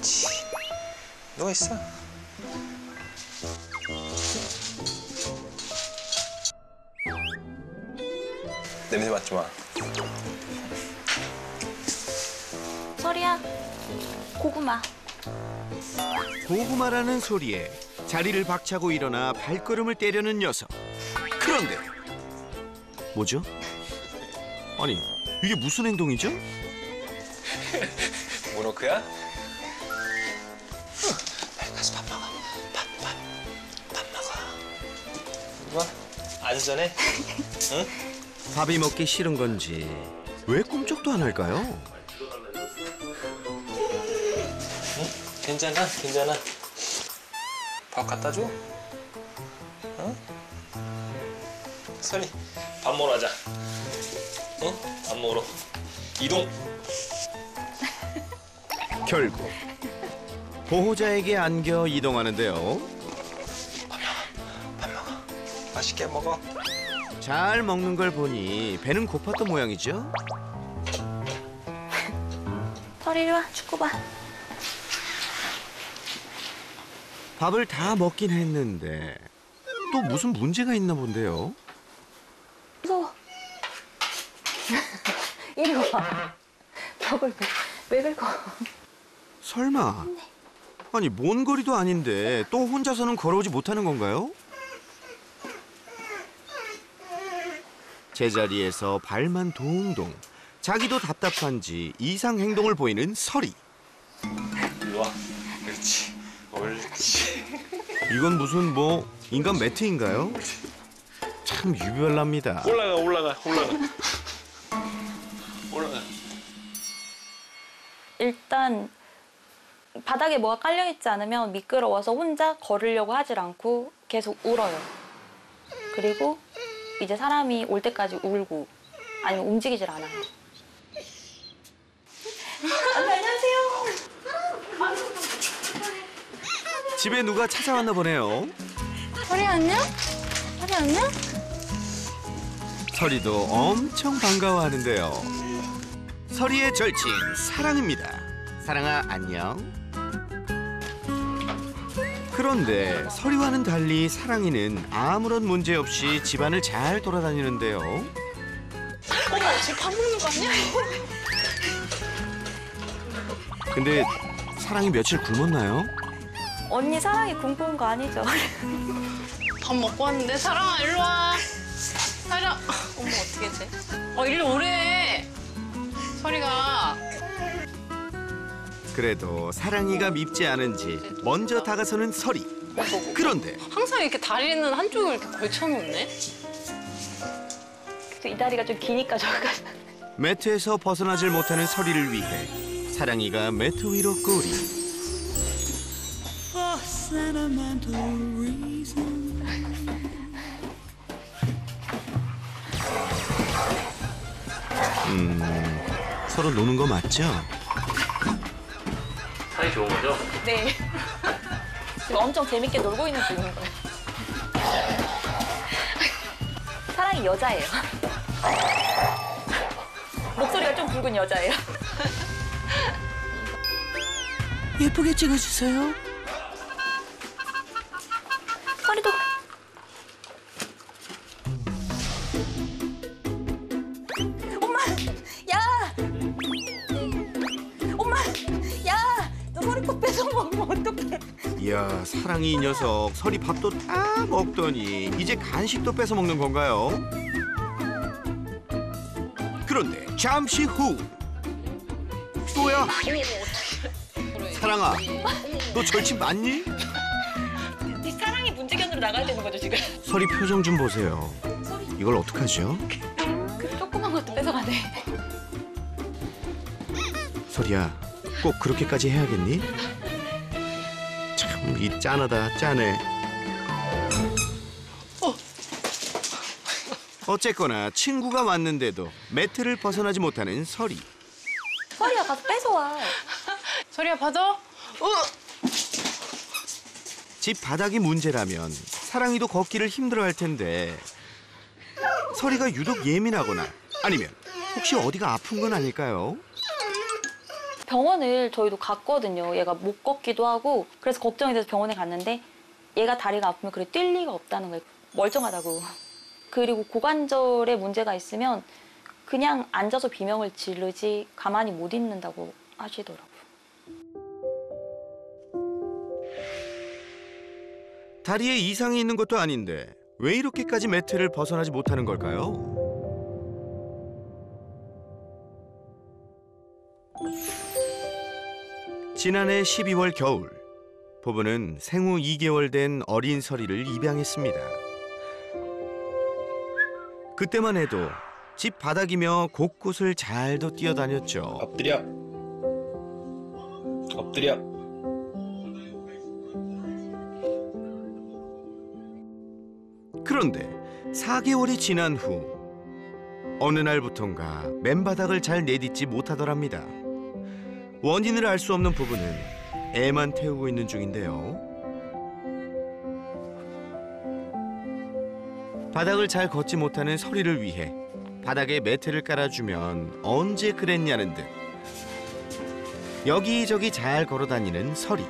옳지. 누워 있어. 냄새 맡지 마. 설이야, 고구마. 고구마라는 소리에 자리를 박차고 일어나 발걸음을 떼려는 녀석. 그런데 뭐죠? 아니, 이게 무슨 행동이죠? 모노크야? 가서 밥 먹어. 밥 먹어. 이거 안전해? 응? 밥이 먹기 싫은 건지 왜 꿈쩍도 안 할까요? 응? 괜찮아? 밥 갖다 줘? 응? 설이, 밥 먹으러 가자. 응? 밥 먹으러. 이동! 결국 보호자에게 안겨 이동하는데요. 밥 먹어. 맛있게 먹어. 잘 먹는 걸 보니 배는 고팠던 모양이죠? 설이 이리 와, 축구 봐. 밥을 다 먹긴 했는데 또 무슨 문제가 있나 본데요. 무서워. 이리 와. 밥을 왜 긁어? 설마 아니 먼 거리도 아닌데 또 혼자서는 걸어오지 못하는 건가요? 제자리에서 발만 동동. 자기도 답답한지 이상 행동을 보이는 설이. 이리 와. 그렇지. 옳지. 이건 무슨 뭐 인간 매트인가요? 참 유별납니다. 올라가. 일단 바닥에 뭐가 깔려있지 않으면 미끄러워서 혼자 걸으려고 하질 않고 계속 울어요. 그리고 이제 사람이 올 때까지 울고 아니면 움직이질 않아요. 안녕하세요. 집에 누가 찾아왔나 보네요. 설이 안녕? 설이 안녕? 설이도 엄청 반가워하는데요. 설이의 절친 사랑입니다. 사랑아 안녕. 그런데 설이와는 달리 사랑이는 아무런 문제 없이 집안을 잘 돌아다니는데요. 어머, 쟤 밥 먹는 거 아니야? 근데 사랑이 며칠 굶었나요? 언니 사랑이 굶고 온 거 아니죠? 밥 먹고 왔는데 사랑아 일로 와. 사랑. 어머 어떻게 돼? 일로 오래. 설이가. 그래도 사랑이가 밉지 않은지 먼저 다가서는 설이. 그런데 항상 이렇게 다리는 한쪽을 이렇게 걸쳐놓네. 이 다리가 좀 기니까 저가. 매트에서 벗어나질 못하는 설이를 위해 사랑이가 매트 위로 꼬리. 서로 노는 거 맞죠? 사이 좋은 거죠? 네. 지금 엄청 재밌게 놀고 있는 중인 거예요. 사랑이 여자예요. 목소리가 좀 굵은 여자예요. 예쁘게 찍어주세요. 설이도. 엄마! 야! 엄마! 야! 너 설이 뺏어 먹으면 어떡해? 이야, 사랑이 이 녀석 설이 밥도 다 먹더니 이제 간식도 뺏어 먹는 건가요? 그런데 잠시 후. 뭐야? 사랑아, 너 절친 맞니? 이 사랑이 문제견으로 나가야 되는 거죠 지금? 설이 표정 좀 보세요. 이걸 어떡하죠? 그 조그만 것도 뺏어가네. 설이야, 꼭 그렇게까지 해야겠니? 참 이 짠하다 짠해. 어쨌거나 친구가 왔는데도 매트를 벗어나지 못하는 설이. 설이야 가서 뺏어와. 설이야 받아. 집 바닥이 문제라면 사랑이도 걷기를 힘들어할 텐데 설이가 유독 예민하거나 아니면 혹시 어디가 아픈 건 아닐까요? 병원을 저희도 갔거든요. 얘가 못 걷기도 하고 그래서 걱정이 돼서 병원에 갔는데 얘가 다리가 아프면 그래 뛸 리가 없다는 거예요. 멀쩡하다고. 그리고 고관절에 문제가 있으면 그냥 앉아서 비명을 지르지 가만히 못 있는다고 하시더라고요. 다리에 이상이 있는 것도 아닌데 왜 이렇게까지 매트를 벗어나지 못하는 걸까요? 지난해 12월 겨울, 부부는 생후 2개월 된 어린 서리를 입양했습니다. 그때만 해도 집 바닥이며 곳곳을 잘도 뛰어다녔죠. 엎드려. 엎드려. 그런데 4개월이 지난 후 어느 날부턴가 맨바닥을 잘 내딛지 못하더랍니다. 원인을 알 수 없는 부부는 애만 태우고 있는 중인데요. 바닥을 잘 걷지 못하는 서리를 위해 바닥에 매트를 깔아주면 언제 그랬냐는 듯 여기저기 잘 걸어다니는 서리.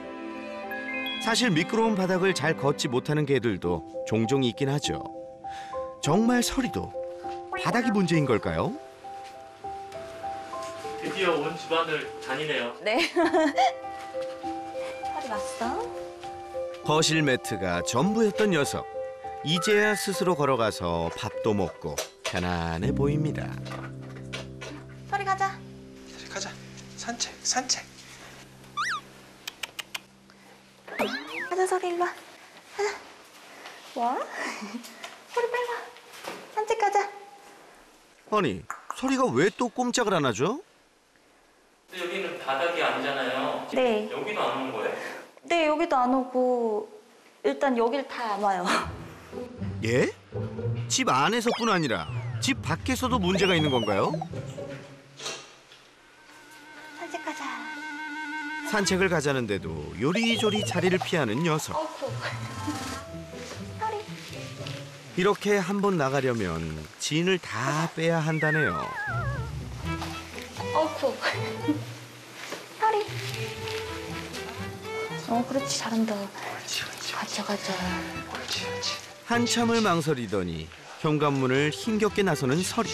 사실 미끄러운 바닥을 잘 걷지 못하는 개들도 종종 있긴 하죠. 정말 서리도 바닥이 문제인 걸까요? 드디어 온 집안을 다니네요. 네. 서리 왔어? 거실 매트가 전부였던 녀석. 이제야 스스로 걸어가서 밥도 먹고 편안해 보입니다. 서리 가자. 서리 가자. 산책, 산책. 가자 서리 일로 와. 가자. 와? 서리 빨리 와. 산책 가자. 아니, 서리가 왜 또 꼼짝을 안 하죠? 근데 여기는 바닥이 아니잖아요. 네. 여기도 안 오는 거예요? 네 여기도 안 오고 일단 여길 다 안 와요. 예? 집 안에서뿐 아니라 집 밖에서도 문제가 있는 건가요? 산책 가자. 산책을 가자는데도 요리조리 자리를 피하는 녀석. 어쿠. 서리. 이렇게 한 번 나가려면 진을 다 빼야 한다네요. 어쿠. 서리. 그렇지 잘한다. 가자 가자. 한참을 망설이더니 현관문을 힘겹게 나서는 서리.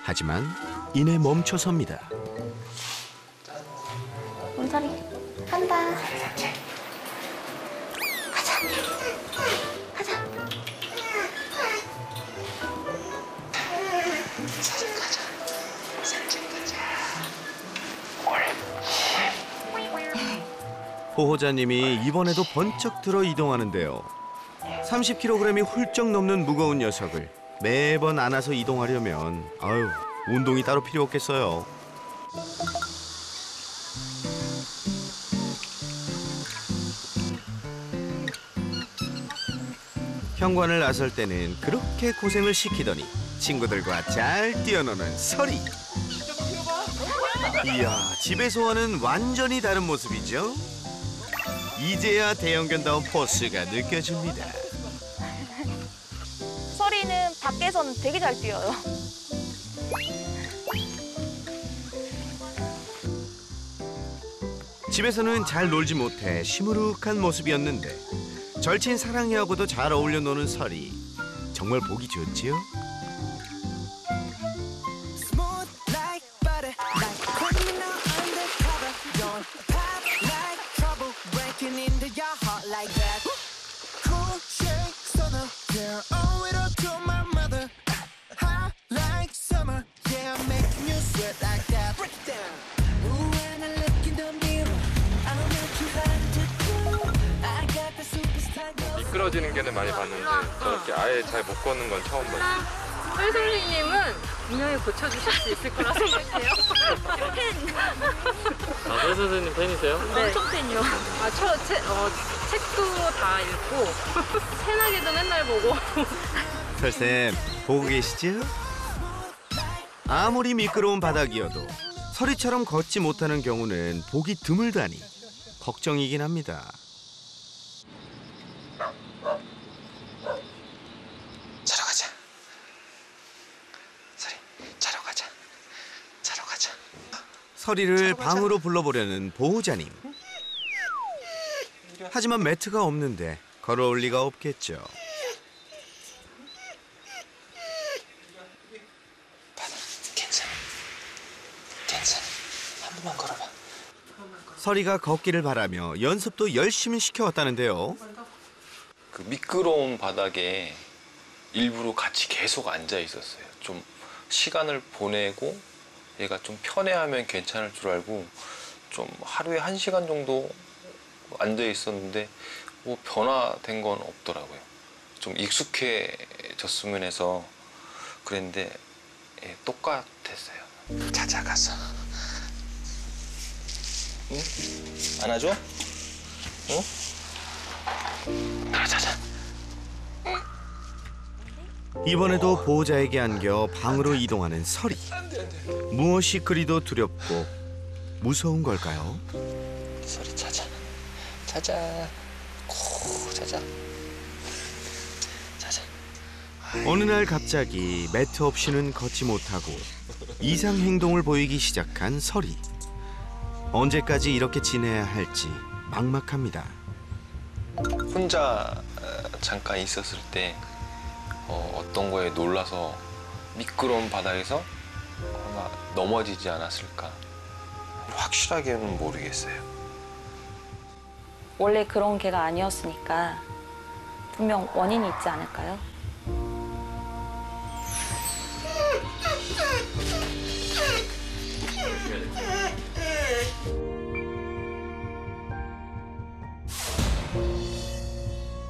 하지만 이내 멈춰섭니다. 서리 간다. 가자. 가자. 보호자님이 이번에도 번쩍 들어 이동하는데요. 30kg이 훌쩍 넘는 무거운 녀석을 매번 안아서 이동하려면 아유, 운동이 따로 필요 없겠어요. 현관을 나설 때는 그렇게 고생을 시키더니 친구들과 잘 뛰어노는 서리. 이야, 집에서와는 완전히 다른 모습이죠. 이제야 대형견다운 포스가 느껴집니다. 서리는 밖에서는 되게 잘 뛰어요. 집에서는 잘 놀지 못해 시무룩한 모습이었는데 절친 사랑이하고도 잘 어울려 노는 서리. 정말 보기 좋지요? Smooth like butter, like criminal undercover. Don't pop like trouble, breaking into your heart like that. Cool shake stunner, yeah, owe it all to my mother. Hot like summer, yeah, making you sweat like that. Break it down. Ooh, when I look in the mirror, I don't know too hard to do. I got the superstar glow. 미끄러지는 개는 많이 봤는데 저렇게 아예 잘 못 걷는 건 처음 봤어요. 설 선생님은 분명히 고쳐주실 수 있을 거라 생각해요. 아, 설 선생님 팬이세요? 네. 엄청 팬이요. 책도 다 읽고 새나개도 맨날 보고. 설쌤, 보고 계시죠? 아무리 미끄러운 바닥이어도 서리처럼 걷지 못하는 경우는 보기 드물다니 걱정이긴 합니다. 자러 가자. 서리, 자러 가자. 자러 가자. 서리를 방으로 불러보려는 보호자님. 하지만 매트가 없는데 걸어올 리가 없겠죠. 괜찮아. 괜찮아. 한 번만 걸어봐. 서리가 걷기를 바라며 연습도 열심히 시켜왔다는데요. 그 미끄러운 바닥에 일부러 같이 계속 앉아 있었어요. 좀 시간을 보내고 얘가 좀 편해하면 괜찮을 줄 알고 좀 하루에 1시간 정도 앉아 있었는데 뭐 변화된 건 없더라고요. 좀 익숙해졌으면 해서 그랬는데 예, 똑같았어요. 찾아가서. 응? 안아줘? 응? 들어자자. 이번에도 보호자에게 안겨 방으로 이동하는 서리. 무엇이 그리도 두렵고 무서운 걸까요? 서리 찾아. 찾아. 고 찾아. 찾아. 어느 날 갑자기 매트 없이는 걷지 못하고 이상 행동을 보이기 시작한 서리. 언제까지 이렇게 지내야 할지 막막합니다. 혼자 잠깐 있었을 때 어떤 거에 놀라서 미끄러운 바닥에서 아마 넘어지지 않았을까. 확실하게는 모르겠어요. 원래 그런 개가 아니었으니까 분명 원인이 있지 않을까요?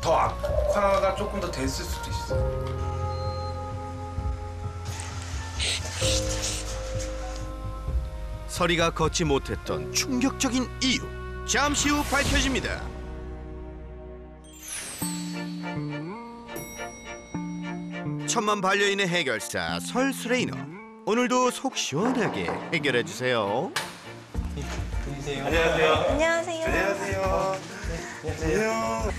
더 악화가 조금 더 됐을 수도 있어. 서리가 걷지 못했던 충격적인 이유. 잠시 후 밝혀집니다. 천만 반려인의 해결사 설수레이너. 오늘도 속 시원하게 해결해 주세요. 안녕하세요. 안녕하세요. 안녕하세요. 안녕.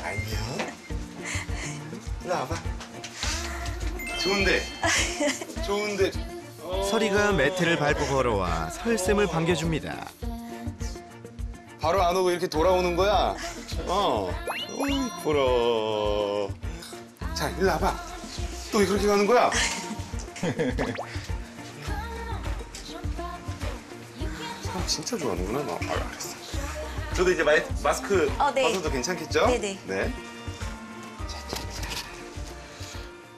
안녕. 일로 와봐. 좋은데. 좋은데. 서리가 매트를 밟고 걸어와 설쌤을 반겨줍니다. 바로 안 오고 이렇게 돌아오는 거야? 어이, 부러워. 자, 일로 와봐. 또 왜 그렇게 가는 거야? 사람 진짜 좋아하는구나, 너. 알았어. 저도 이제 마스크 네. 벗어도 괜찮겠죠? 네네. 네.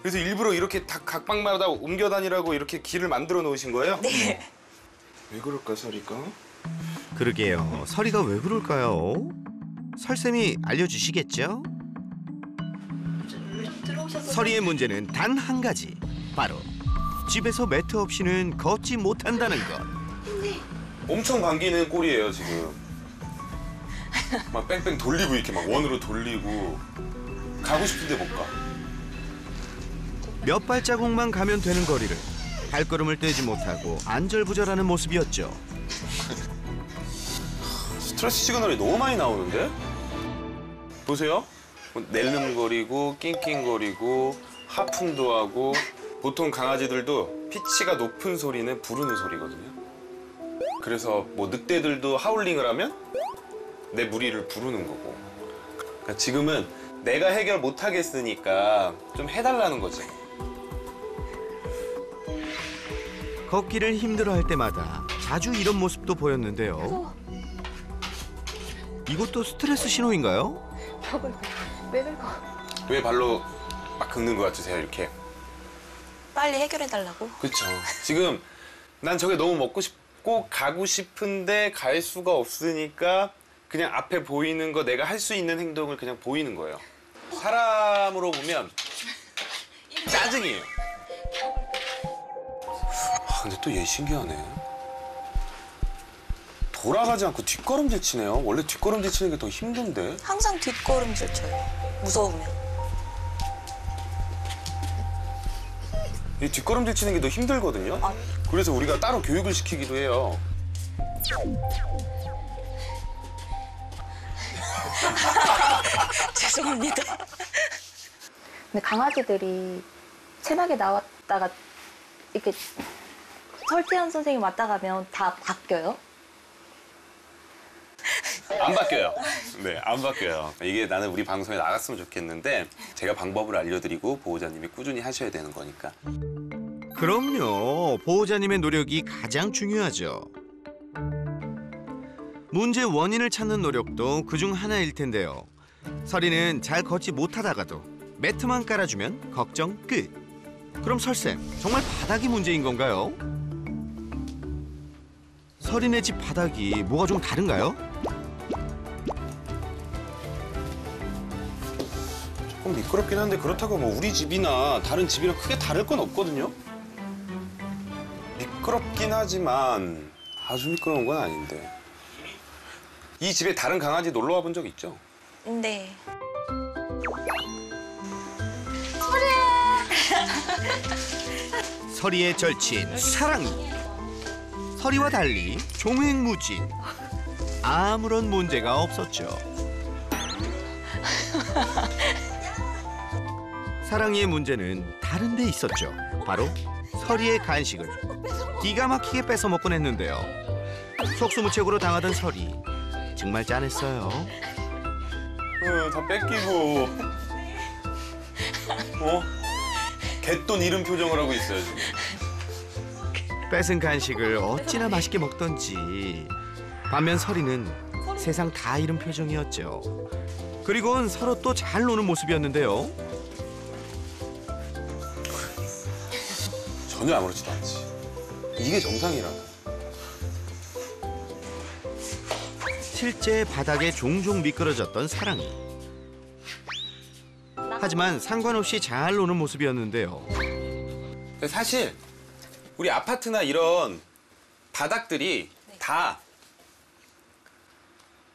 그래서 일부러 이렇게 각 방마다 옮겨 다니라고 이렇게 길을 만들어 놓으신 거예요? 네. 왜 그럴까, 서리가? 그러게요. 서리가 왜 그럴까요? 설쌤이 알려주시겠죠? 서리의 문제는 단 한 가지. 바로 집에서 매트 없이는 걷지 못한다는 것. 엄청 감기는 꼴이에요, 지금. 막 뺑뺑 돌리고 이렇게 막 원으로 돌리고 가고 싶은데 못 가. 몇 발자국만 가면 되는 거리를 발걸음을 떼지 못하고 안절부절하는 모습이었죠. 스트레스 시그널이 너무 많이 나오는데? 보세요. 낼름거리고 낑낑거리고 하품도 하고. 보통 강아지들도 피치가 높은 소리는 부르는 소리거든요. 그래서 뭐 늑대들도 하울링을 하면 내 무리를 부르는 거고. 그러니까 지금은 내가 해결 못 하겠으니까 좀 해달라는 거지. 걷기를 힘들어할 때마다 자주 이런 모습도 보였는데요. 이것도 스트레스 신호인가요? 왜 발로 막 긁는 것 같으세요, 이렇게? 빨리 해결해달라고? 그렇죠. 지금 난 저게 너무 먹고 싶고 가고 싶은데 갈 수가 없으니까 그냥 앞에 보이는 거 내가 할 수 있는 행동을 그냥 보이는 거예요. 사람으로 보면 짜증이에요. 근데 또 얘 신기하네. 돌아가지 않고 뒷걸음질 치네요. 원래 뒷걸음질 치는 게 더 힘든데. 항상 뒷걸음질 쳐요. 무서우면. 이 뒷걸음질 치는 게 더 힘들거든요. 그래서 우리가 따로 교육을 시키기도 해요. 죄송합니다. 근데 강아지들이 새벽에 나왔다가 이렇게 설태현 선생님 왔다 가면 다 바뀌어요? 안 바뀌어요. 네, 안 바뀌어요. 이게 나는 우리 방송에 나갔으면 좋겠는데 제가 방법을 알려드리고 보호자님이 꾸준히 하셔야 되는 거니까. 그럼요. 보호자님의 노력이 가장 중요하죠. 문제 원인을 찾는 노력도 그중 하나일 텐데요. 설이는 잘 걷지 못하다가도 매트만 깔아주면 걱정 끝. 그럼 설쌤, 정말 바닥이 문제인 건가요? 설이네 집 바닥이 뭐가 좀 다른가요? 조금 미끄럽긴 한데 그렇다고 뭐 우리 집이나 다른 집이랑 크게 다를 건 없거든요. 미끄럽긴 하지만 아주 미끄러운 건 아닌데. 이 집에 다른 강아지 놀러 와본 적 있죠? 네. 설이의 절친 사랑이. 설이와 달리 종횡무진. 아무런 문제가 없었죠. 사랑이의 문제는 다른 데 있었죠. 바로 설이의 간식을 기가 막히게 뺏어 먹곤 했는데요. 속수무책으로 당하던 설이 정말 짠했어요. 다 뺏기고 개돈 잃은 표정을 하고 있어요 지금. 뺏은 간식을 어찌나 맛있게 먹던지. 반면 설이는 세상 다 잃은 표정이었죠. 그리고는 서로 또 잘 노는 모습이었는데요. 전혀 아무렇지도 않지. 이게 정상이라고. 실제 바닥에 종종 미끄러졌던 사랑이. 하지만 상관없이 잘 노는 모습이었는데요. 사실 우리 아파트나 이런 바닥들이 다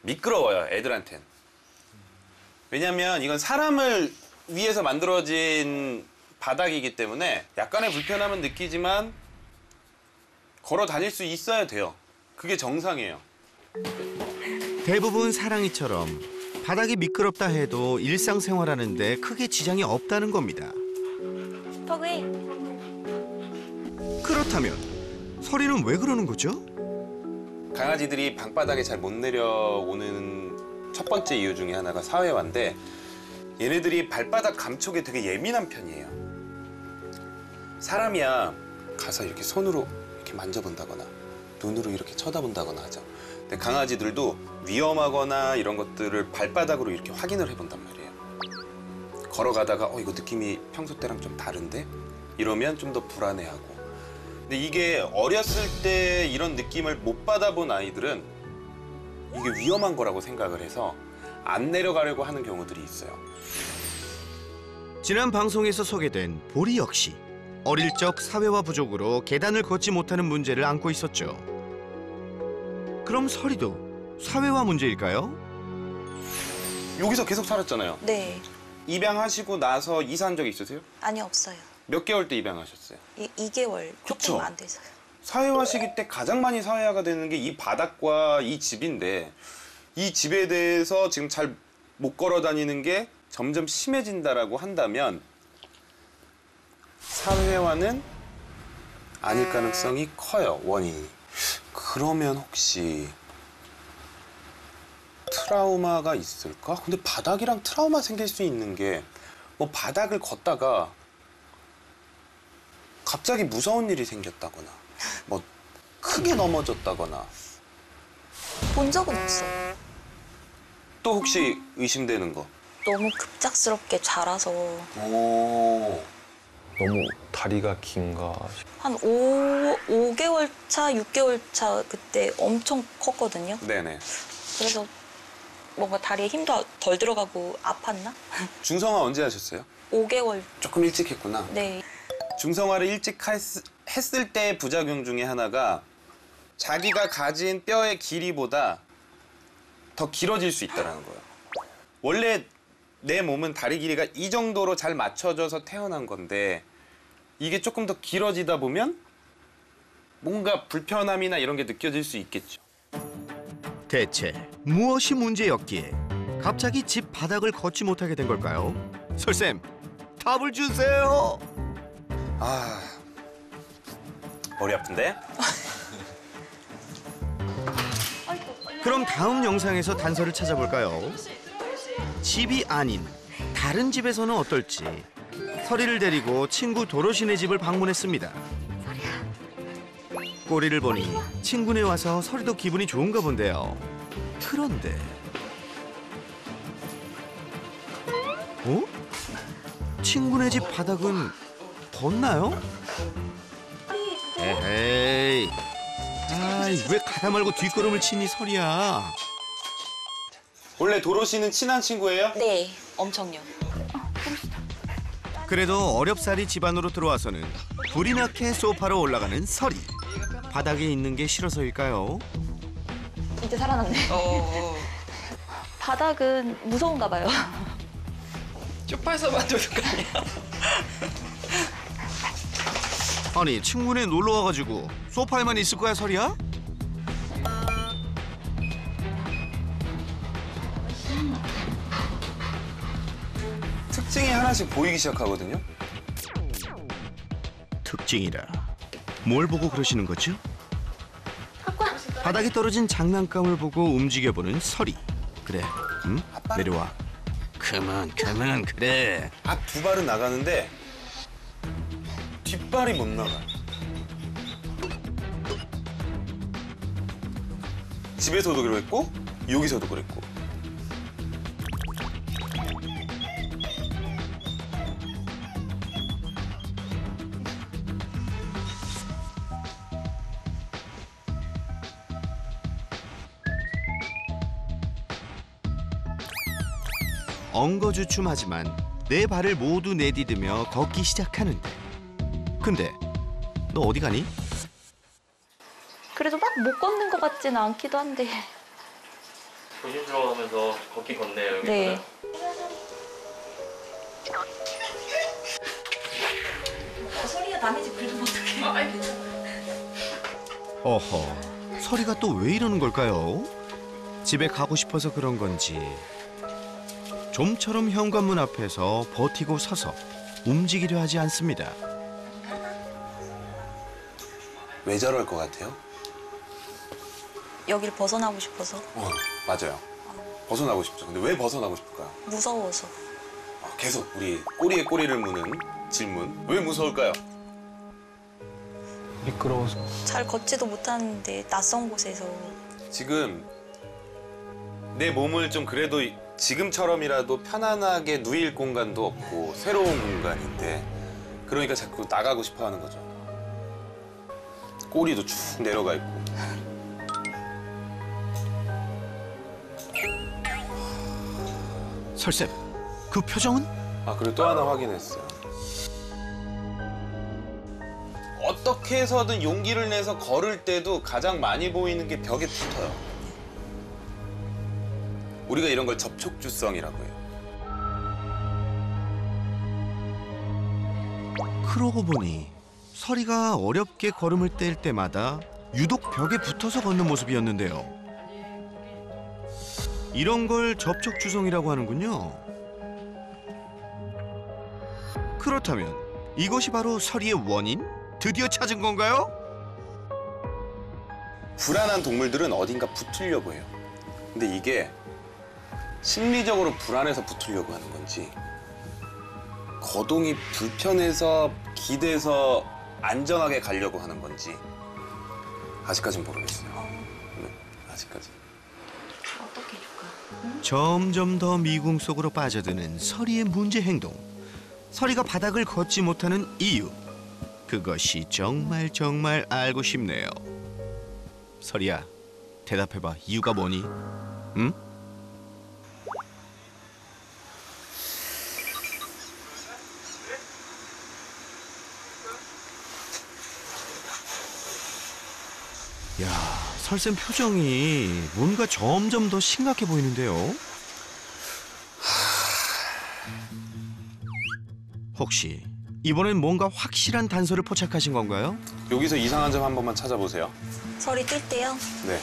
미끄러워요, 애들한텐. 왜냐면 이건 사람을 위해서 만들어진 바닥이기 때문에 약간의 불편함은 느끼지만 걸어 다닐 수 있어야 돼요. 그게 정상이에요. 대부분 사랑이처럼 바닥이 미끄럽다 해도 일상생활하는데 크게 지장이 없다는 겁니다. 턱이 그렇다면 설이는 왜 그러는 거죠? 강아지들이 방바닥에 잘 못 내려오는 첫 번째 이유 중에 하나가 사회화인데 얘네들이 발바닥 감촉에 되게 예민한 편이에요. 사람이야 가서 이렇게 손으로 이렇게 만져본다거나 눈으로 이렇게 쳐다본다거나 하죠. 근데 강아지들도 위험하거나 이런 것들을 발바닥으로 이렇게 확인을 해본단 말이에요. 걸어가다가 이거 느낌이 평소 때랑 좀 다른데? 이러면 좀 더 불안해하고. 근데 이게 어렸을 때 이런 느낌을 못 받아본 아이들은 이게 위험한 거라고 생각을 해서 안 내려가려고 하는 경우들이 있어요. 지난 방송에서 소개된 보리 역시 어릴 적 사회화 부족으로 계단을 걷지 못하는 문제를 안고 있었죠. 그럼 설이도 사회화 문제일까요? 여기서 계속 살았잖아요. 네. 입양하시고 나서 이사한 적 있으세요? 아니, 없어요. 몇 개월 때 입양하셨어요? 2개월 그쵸? 조금 안 돼서요. 사회화 시기 때 가장 많이 사회화가 되는 게 이 바닥과 이 집인데 이 집에 대해서 지금 잘 못 걸어 다니는 게 점점 심해진다라고 한다면 사회화는 아닐 가능성이 커요, 원인이. 그러면 혹시 트라우마가 있을까? 근데 바닥이랑 트라우마 생길 수 있는 게 뭐 바닥을 걷다가 갑자기 무서운 일이 생겼다거나 뭐 크게 넘어졌다거나 본 적은 없어요. 또 혹시 의심되는 거? 너무 급작스럽게 자라서 오. 너무 다리가 긴가 한 5개월 차, 6개월 차 그때 엄청 컸거든요. 네네. 그래서 뭔가 다리에 힘도 덜 들어가고 아팠나? 중성화 언제 하셨어요? 5개월. 조금 일찍 했구나. 네. 중성화를 일찍 했을 때의 부작용 중에 하나가 자기가 가진 뼈의 길이보다 더 길어질 수 있다는 거예요. 원래 내 몸은 다리 길이가 이 정도로 잘 맞춰져서 태어난 건데 이게 조금 더 길어지다 보면 뭔가 불편함이나 이런 게 느껴질 수 있겠죠. 대체 무엇이 문제였기에 갑자기 집 바닥을 걷지 못하게 된 걸까요? 설쌤, 답을 주세요. 머리 아픈데? 그럼 다음 영상에서 단서를 찾아볼까요? 집이 아닌 다른 집에서는 어떨지 서리를 데리고 친구 도로시네 집을 방문했습니다. 꼬리를 보니 친구네 와서 서리도 기분이 좋은가 본데요. 그런데 어? 친구네 집 바닥은 벗나요? 에헤이, 아이, 왜 가다 말고 뒷걸음을 치니 서리야? 원래 도로시는 친한 친구예요? 네, 엄청요. 그래도 어렵사리 집안으로 들어와서는 불이 나게 소파로 올라가는 서리. 바닥에 있는 게 싫어서일까요? 이제 살아났네. 바닥은 무서운가 봐요. 쪽팔서 만드는 거 아니야? 아니, 친구네 놀러 와가지고 소파에만 있을 거야, 서리야? 특징이 하나씩 보이기 시작하거든요. 특징이라. 뭘 보고 그러시는 거죠? 바닥에 떨어진 장난감을 보고 움직여보는 서리. 그래, 내려와. 그만, 그래. 앞 두 발은 나가는데 뒷발이 못 나가요. 집에서도 그랬고 여기서도 그랬고. 엉거주춤하지만 네 발을 모두 내디디며 걷기 시작하는데, 근데 너 어디 가니? 그래도 막 못 걷는 것 같지는 않기도 한데. 조심스러워하면서 걷기 걷네요, 여기. 네. 서리가 남의 집 긁으면 어떡해. 어허, 서리가 또 왜 이러는 걸까요? 집에 가고 싶어서 그런 건지 좀처럼 현관문 앞에서 버티고 서서 움직이려 하지 않습니다. 왜 저럴 것 같아요? 여길 벗어나고 싶어서. 맞아요. 벗어나고 싶죠. 근데 왜 벗어나고 싶을까요? 무서워서. 계속 우리 꼬리에 꼬리를 무는 질문. 왜 무서울까요? 미끄러워서. 잘 걷지도 못하는데 낯선 곳에서. 지금 내 몸을 좀 그래도 지금처럼이라도 편안하게 누일 공간도 없고 새로운 공간인데, 그러니까 자꾸 나가고 싶어 하는 거죠. 꼬리도 쭉 내려가 있고. 설쌤, 그 표정은? 그리고 또 하나 확인했어요. 어떻게 해서든 용기를 내서 걸을 때도 가장 많이 보이는 게 벽에 붙어요. 우리가 이런 걸 접촉주성이라고 해요. 그러고 보니 서리가 어렵게 걸음을 뗄 때마다 유독 벽에 붙어서 걷는 모습이었는데요. 이런 걸 접촉주성이라고 하는군요. 그렇다면 이것이 바로 서리의 원인? 드디어 찾은 건가요? 불안한 동물들은 어딘가 붙으려고 해요. 근데 이게 심리적으로 불안해서 붙으려고 하는 건지, 거동이 불편해서 기대서 안전하게 가려고 하는 건지 아직까진 모르겠어요. 네, 아직까지. 어떻게 해줄까? 점점 더 미궁 속으로 빠져드는 서리의 문제 행동. 서리가 바닥을 걷지 못하는 이유. 그것이 정말 알고 싶네요. 서리야, 대답해봐. 이유가 뭐니? 응? 야, 설쌤 표정이 뭔가 점점 더 심각해 보이는데요. 혹시 이번엔 뭔가 확실한 단서를 포착하신 건가요? 여기서 이상한 점 한 번만 찾아보세요. 서리 뛸 때요? 네.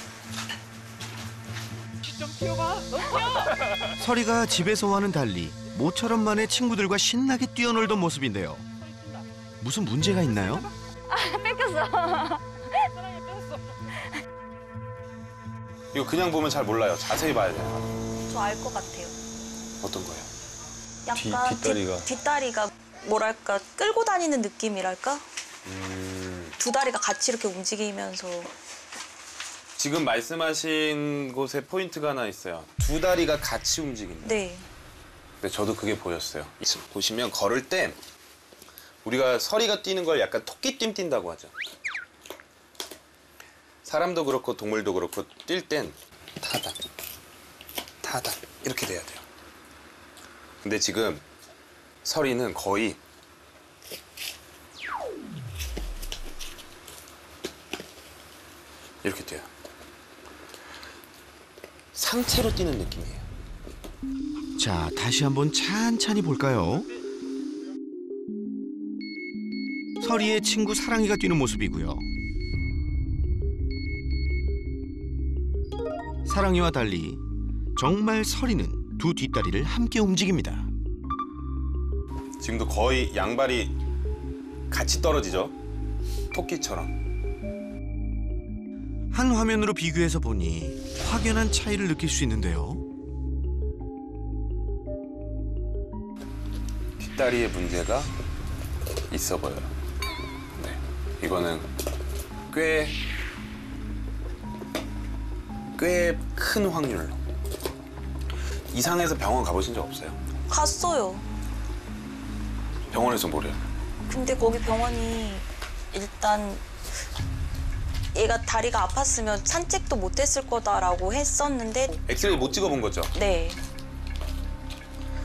서리가 집에서와는 달리 모처럼 만에 친구들과 신나게 뛰어놀던 모습인데요. 무슨 문제가 있나요? 꼈어. 이거 그냥 보면 잘 몰라요. 자세히 봐야 돼요. 저 알 것 같아요. 어떤 거예요? 약간 뒷다리가. 뒷다리가 뭐랄까 끌고 다니는 느낌이랄까? 두 다리가 같이 이렇게 움직이면서. 지금 말씀하신 곳에 포인트가 하나 있어요. 두 다리가 같이 움직인다. 네. 근데 저도 그게 보였어요. 보시면 걸을 때 우리가 서리가 뛰는 걸 약간 토끼띠 뛴다고 하죠. 사람도 그렇고 동물도 그렇고 뛸 땐 타다, 타다 이렇게 돼야 돼요. 근데 지금 서리는 거의 이렇게 돼요. 상체로 뛰는 느낌이에요. 자, 다시 한번 찬찬히 볼까요? 서리의 친구 사랑이가 뛰는 모습이고요. 사랑이와 달리 정말 서리는 두 뒷다리를 함께 움직입니다. 지금도 거의 양발이 같이 떨어지죠? 토끼처럼. 한 화면으로 비교해서 보니 확연한 차이를 느낄 수 있는데요. 뒷다리에 문제가 있어 보여요. 네, 이거는 꽤 큰 확률로. 이상해서 병원 가보신 적 없어요? 갔어요. 병원에서 뭐래요? 근데 거기 병원이 일단 얘가 다리가 아팠으면 산책도 못했을 거다라고 했었는데 엑스레이 못 찍어본 거죠? 네.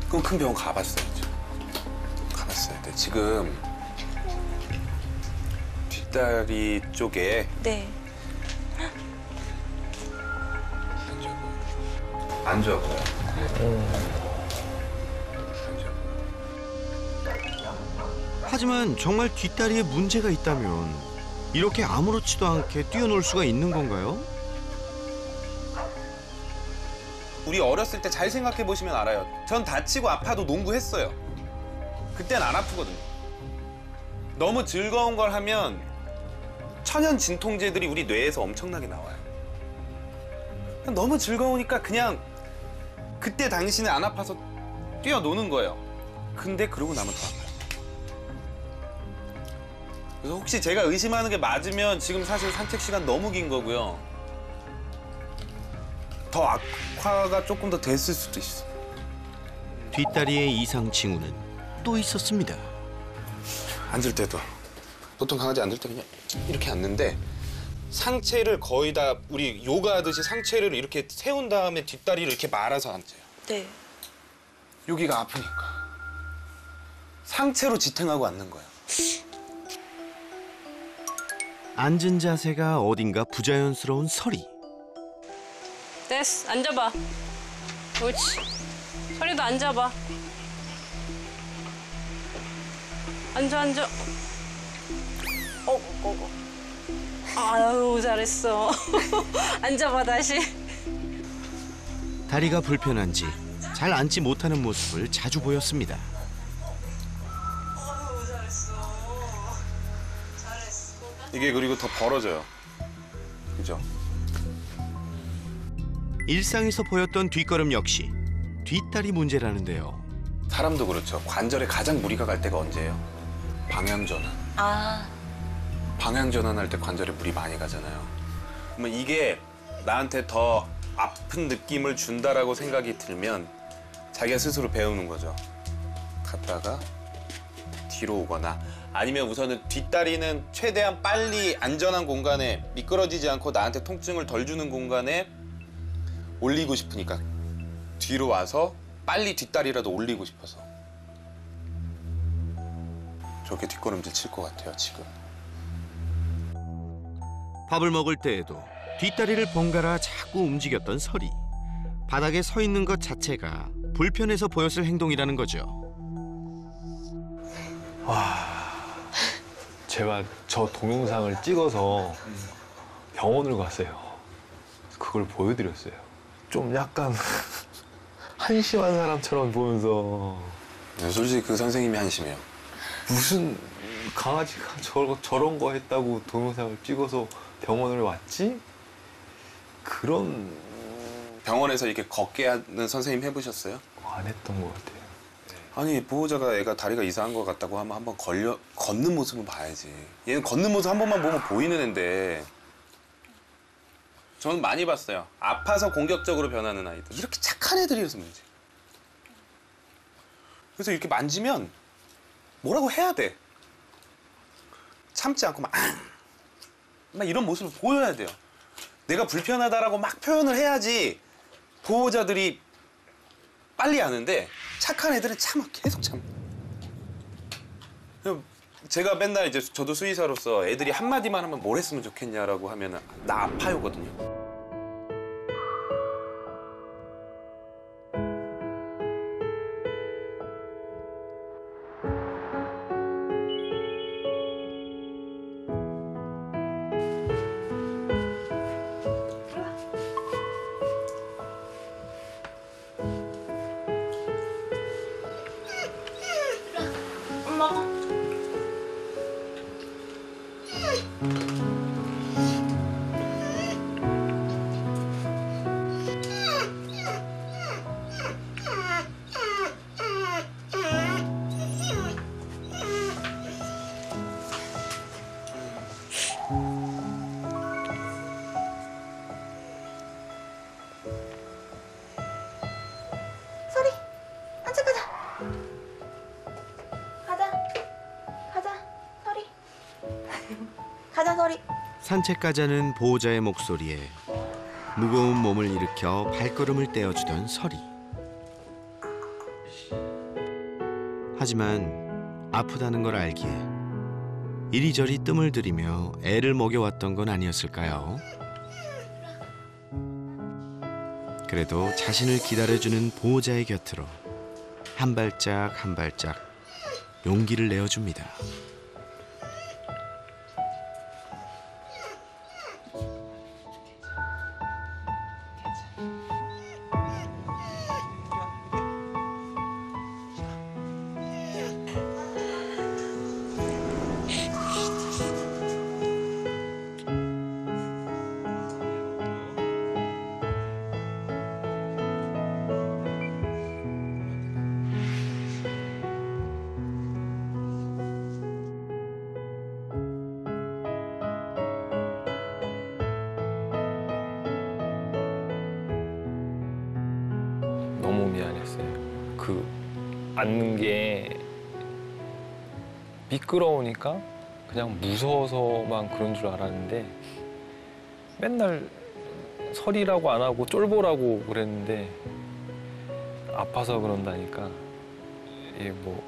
그럼 큰 병원 가봤어야죠. 가봤어야 돼. 지금 뒷다리 쪽에 네. 안 좋아 보여요. 하지만 정말 뒷다리에 문제가 있다면 이렇게 아무렇지도 않게 뛰어놀 수가 있는 건가요? 우리 어렸을 때 잘 생각해 보시면 알아요. 전 다치고 아파도 농구했어요. 그땐 안 아프거든요. 너무 즐거운 걸 하면 천연 진통제들이 우리 뇌에서 엄청나게 나와요. 너무 즐거우니까 그냥 그때 당시는 안 아파서 뛰어노는 거예요. 근데 그러고 나면 더 아파요. 그래서 혹시 제가 의심하는 게 맞으면 지금 사실 산책 시간 너무 긴 거고요. 더 악화가 조금 더 됐을 수도 있어. 뒷다리의 이상 징후는 또 있었습니다. 앉을 때도 보통 강아지 앉을 때 그냥 이렇게 앉는데 상체를 거의 다 우리 요가 하듯이 상체를 이렇게 세운 다음에 뒷다리를 이렇게 말아서 앉아요. 네. 여기가 아프니까 상체로 지탱하고 앉는 거예요. 앉은 자세가 어딘가 부자연스러운 서리. 됐어. 앉아봐. 옳지. 서리도 앉아봐. 앉아. 아유, 잘했어. 앉아봐, 다시. 다리가 불편한지 잘 앉지 못하는 모습을 자주 보였습니다. 이게 그리고 더 벌어져요. 그죠? 일상에서 보였던 뒷걸음 역시 뒷다리 문제라는데요. 사람도 그렇죠. 관절에 가장 무리가 갈 때가 언제예요? 방향전환. 아. 방향전환할 때 관절에 무리 많이 가잖아요. 그러면 이게 나한테 더 아픈 느낌을 준다라고 생각이 들면 자기가 스스로 배우는 거죠. 갔다가 뒤로 오거나 아니면 우선은 뒷다리는 최대한 빨리 안전한 공간에 미끄러지지 않고 나한테 통증을 덜 주는 공간에 올리고 싶으니까 뒤로 와서 빨리 뒷다리라도 올리고 싶어서 저렇게 뒷걸음질 칠 것 같아요, 지금. 밥을 먹을 때에도 뒷다리를 번갈아 자꾸 움직였던 서리. 바닥에 서 있는 것 자체가 불편해서 보였을 행동이라는 거죠. 제가 저 동영상을 찍어서 병원을 갔어요. 그걸 보여드렸어요. 좀 약간 한심한 사람처럼 보면서 네, 솔직히 그 선생님이 한심해요. 무슨 강아지가 저런 거 했다고 동영상을 찍어서 병원을 왔지? 그런 병원에서 이렇게 걷게 하는 선생님 해보셨어요? 안 했던 것 같아요. 아니 보호자가 애가 다리가 이상한 것 같다고 하면 한번 걷는 모습은 봐야지. 얘는 걷는 모습 한 번만 보면 보이는 앤데. 저는 많이 봤어요. 아파서 공격적으로 변하는 아이들. 이렇게 착한 애들이라서 문제. 그래서 이렇게 만지면 뭐라고 해야 돼. 참지 않고 막 이런 모습을 보여야 돼요. 내가 불편하다라고 막 표현을 해야지 보호자들이 빨리 아는데 착한 애들은 참아. 계속 참아. 제가 맨날 이제 저도 수의사로서 애들이 한마디만 하면 뭘 했으면 좋겠냐라고 하면 나 아파요거든요. 가자, 서리. 산책 가자는 보호자의 목소리에 무거운 몸을 일으켜 발걸음을 떼어주던 서리. 하지만 아프다는 걸 알기에 이리저리 뜸을 들이며 애를 먹여왔던 건 아니었을까요? 그래도 자신을 기다려주는 보호자의 곁으로 한 발짝 한 발짝 용기를 내어줍니다. 너무 미안했어요. 그 앉는 게 미끄러우니까 그냥 무서워서만 그런 줄 알았는데 맨날 설이라고 안 하고 쫄보라고 그랬는데 아파서 그런다니까 이게 뭐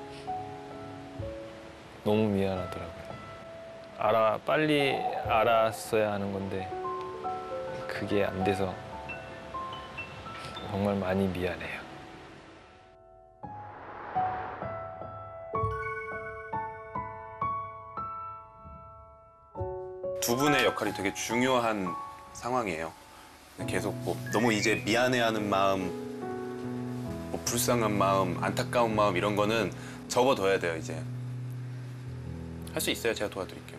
너무 미안하더라고요. 빨리 알았어야 하는 건데 그게 안 돼서 정말 많이 미안해요. 두 분의 역할이 되게 중요한 상황이에요. 계속 뭐 너무 이제 미안해하는 마음, 뭐 불쌍한 마음, 안타까운 마음 이런 거는 접어둬야 돼요. 이제 할 수 있어요. 제가 도와드릴게요.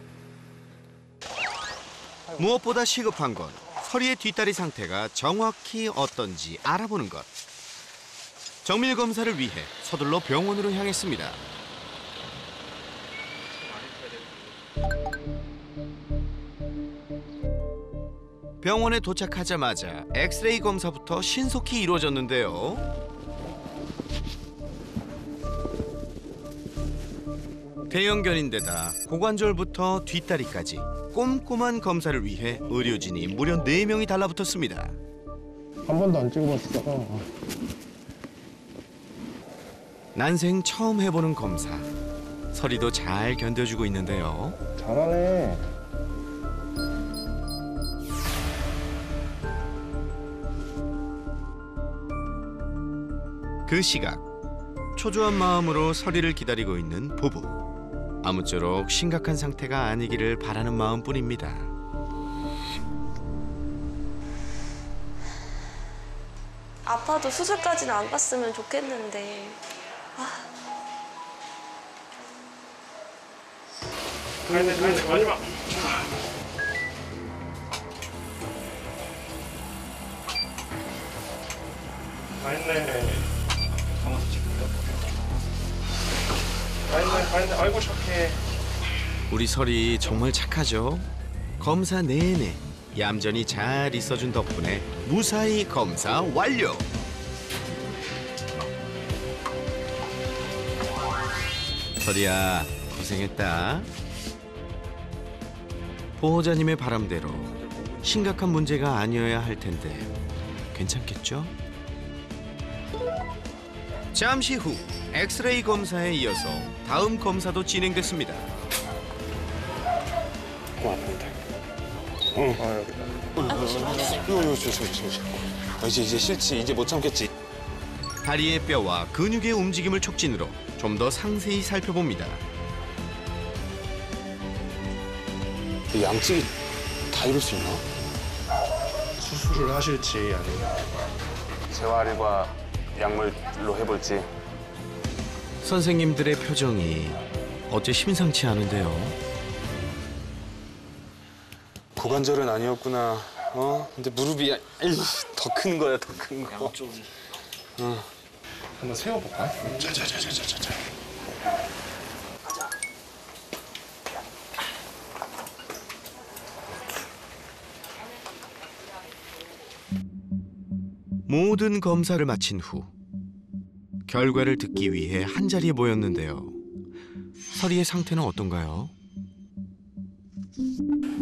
무엇보다 시급한 건 서리의 뒷다리 상태가 정확히 어떤지 알아보는 것. 정밀 검사를 위해 서둘러 병원으로 향했습니다. 병원에 도착하자마자 엑스레이 검사부터 신속히 이루어졌는데요. 대형견인데다 고관절부터 뒷다리까지 꼼꼼한 검사를 위해 의료진이 무려 4명이 달라붙었습니다. 한 번도 안 찍어봤어. 난생 처음 해보는 검사. 서리도 잘 견뎌주고 있는데요. 잘하네. 그 시각 초조한 마음으로 서리를 기다리고 있는 부부. 아무쪼록 심각한 상태가 아니기를 바라는 마음뿐입니다. 아파도 수술까지는 안 갔으면 좋겠는데. 마지막. 아이고 착해. 우리 설이 정말 착하죠. 검사 내내 얌전히 잘 있어준 덕분에 무사히 검사 완료. 설이야 고생했다. 보호자님의 바람대로 심각한 문제가 아니어야 할 텐데 괜찮겠죠? 잠시 후 엑스레이 검사에 이어서 다음 검사도 진행됐습니다. 이제 싫지. 이제 못 참겠지. 다리의 뼈와 근육의 움직임을 촉진으로 좀 더 상세히 살펴봅니다. 양측이 다 이럴 수 있나? 수술을 하실지 아니면 재활과 약물로 해볼지. 선생님들의 표정이 어째 심상치 않은데요. 고관절은 아니었구나. 근데 무릎이 더 큰 거야, 더 큰 거. 한번 세워볼까? 자자자자자자. 모든 검사를 마친 후 결과를 듣기 위해 한자리에 모였는데요. 설이의 상태는 어떤가요?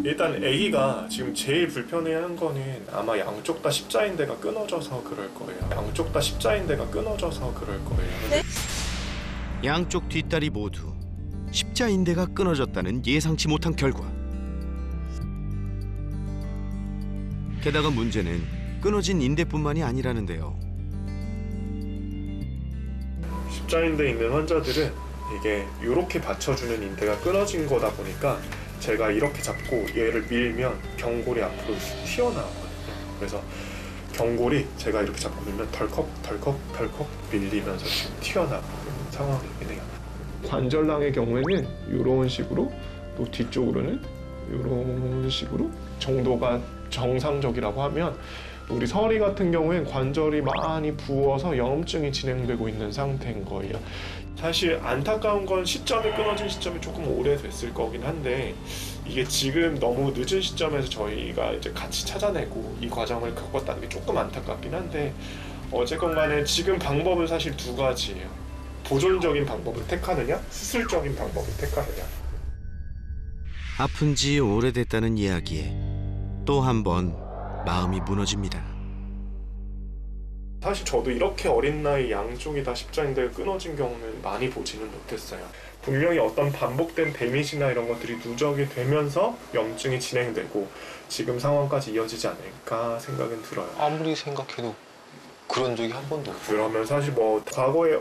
일단 아기가 지금 제일 불편해하는 거는 아마 양쪽 다 십자인대가 끊어져서 그럴 거예요. 양쪽 다 십자인대가 끊어져서 그럴 거예요. 네? 양쪽 뒷다리 모두 십자인대가 끊어졌다는 예상치 못한 결과. 게다가 문제는 끊어진 인대뿐만이 아니라는데요. 십자인대 있는 환자들은 이게 이렇게 받쳐주는 인대가 끊어진 거다 보니까 제가 이렇게 잡고 얘를 밀면 경골이 앞으로 튀어나오거든요. 그래서 경골이 제가 이렇게 잡고 밀면 덜컥 밀리면서 지금 튀어나오고 있는 상황이긴 해요. 관절낭의 경우에는 이런 식으로, 또 뒤쪽으로는 이런 식으로 정도가 정상적이라고 하면, 우리 설이 같은 경우엔 관절이 많이 부어서 염증이 진행되고 있는 상태인 거예요. 사실 안타까운 건 시점이 끊어진 시점이 조금 오래됐을 거긴 한데, 이게 지금 너무 늦은 시점에서 저희가 이제 같이 찾아내고 이 과정을 겪었다는 게 조금 안타깝긴 한데, 어쨌건 간에 지금 방법은 사실 두 가지예요. 보존적인 방법을 택하느냐, 수술적인 방법을 택하느냐. 아픈 지 오래됐다는 이야기에 또 한 번 마음이 무너집니다. 사실 저도 이렇게 어린 나이 양쪽이 다 십자인대가 끊어진 경우는 많이 보지는 못했어요. 분명히 어떤 반복된 데미지나 이런 것들이 누적이 되면서 염증이 진행되고 지금 상황까지 이어지지 않을까 생각은 들어요. 아무리 생각해도 그런 적이 한 번도 없고. 그러면 사실 뭐 과거에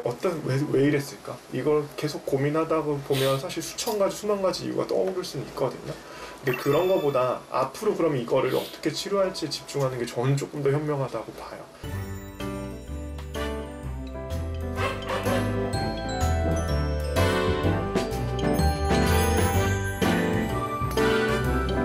왜 이랬을까? 이걸 계속 고민하다 보면 사실 수천 가지, 수만 가지 이유가 떠오를 수는 있거든요. 근데 그런 거보다 앞으로 그럼 이거를 어떻게 치료할지 집중하는 게 저는 조금 더 현명하다고 봐요.